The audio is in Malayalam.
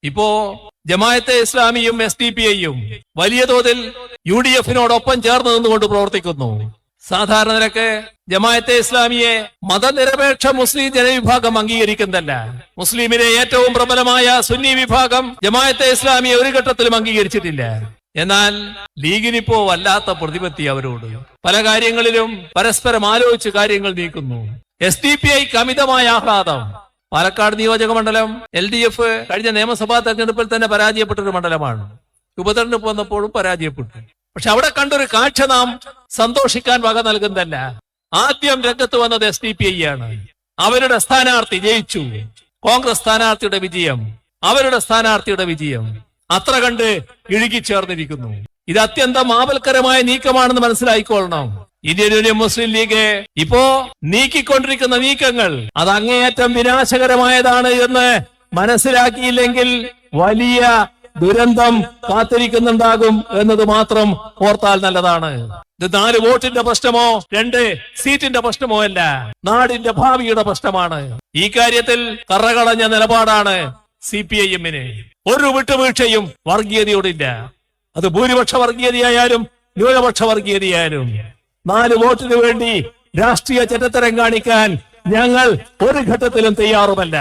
ഇപ്പോ ജമാഅത്തെ ഇസ്ലാമിയും SDPI-യും വലിയ തോതിൽ UDF-നോടൊപ്പം ചേർന്ന് നിന്നുകൊണ്ട് പ്രവർത്തിക്കുന്നു. സാധാരണ നിലക്ക് ജമാഅത്തെ ഇസ്ലാമിയെ മതനിരപേക്ഷ മുസ്ലിം ജനവിഭാഗം അംഗീകരിക്കുന്നതല്ല. മുസ്ലിമിലെ ഏറ്റവും പ്രബലമായ സുന്നി വിഭാഗം ജമാഅത്തെ ഇസ്ലാമിയെ ഒരു ഘട്ടത്തിലും അംഗീകരിച്ചിട്ടില്ല. എന്നാൽ ലീഗിനിപ്പോ വല്ലാത്ത പ്രതിപത്തി അവരോട്. പല കാര്യങ്ങളിലും പരസ്പരം ആലോചിച്ച് കാര്യങ്ങൾ നീക്കുന്നു. SDPI-ക്ക് അമിതമായ ആഹ്ലാദം. പാലക്കാട് നിയോജക മണ്ഡലം LDF കഴിഞ്ഞ നിയമസഭാ തെരഞ്ഞെടുപ്പിൽ തന്നെ പരാജയപ്പെട്ടൊരു മണ്ഡലമാണ്. ഉപതെരഞ്ഞെടുപ്പ് വന്നപ്പോഴും പരാജയപ്പെട്ടു. പക്ഷെ അവിടെ കണ്ടൊരു കാഴ്ച നാം സന്തോഷിക്കാൻ വക നൽകുന്നതല്ല. ആദ്യം രംഗത്ത് വന്നത് SDPI-ആണ്. അവരുടെ സ്ഥാനാർത്ഥി ജയിച്ചു. കോൺഗ്രസ് സ്ഥാനാർത്ഥിയുടെ വിജയം, അവരുടെ സ്ഥാനാർത്ഥിയുടെ വിജയം അത്ര കണ്ട് ഇഴുകിച്ചേർന്നിരിക്കുന്നു. ഇത് അത്യന്തം ആപൽക്കരമായ നീക്കമാണെന്ന് മനസ്സിലായിക്കൊള്ളണം. ഇന്ത്യൻ യൂണിയൻ മുസ്ലിം ലീഗ് ഇപ്പോ നീക്കിക്കൊണ്ടിരിക്കുന്ന നീക്കങ്ങൾ അത് അങ്ങേയറ്റം വിനാശകരമായതാണ് എന്ന് മനസ്സിലാക്കിയില്ലെങ്കിൽ വലിയ ദുരന്തം കാത്തിരിക്കുന്നുണ്ടാകും എന്നത് മാത്രം ഓർത്താൽ നല്ലതാണ്. ഇത് 4 വോട്ടിന്റെ പ്രശ്നമോ 2 സീറ്റിന്റെ പ്രശ്നമോ അല്ല, നാടിന്റെ ഭാവിയുടെ പ്രശ്നമാണ്. ഈ കാര്യത്തിൽ കറകളഞ്ഞ നിലപാടാണ് CPIM-ന്. ഒരു വിട്ടുവീഴ്ചയും വർഗീയതയോടില്ല. അത് ഭൂരിപക്ഷ വർഗീയതയായാലും ന്യൂനപക്ഷ വർഗീയതയായാലും. 4 വോട്ടിന് വേണ്ടി രാഷ്ട്രീയ ചെറ്റത്തരം കാണിക്കാൻ ഞങ്ങൾ ഒരു ഘട്ടത്തിലും തയ്യാറുമല്ല.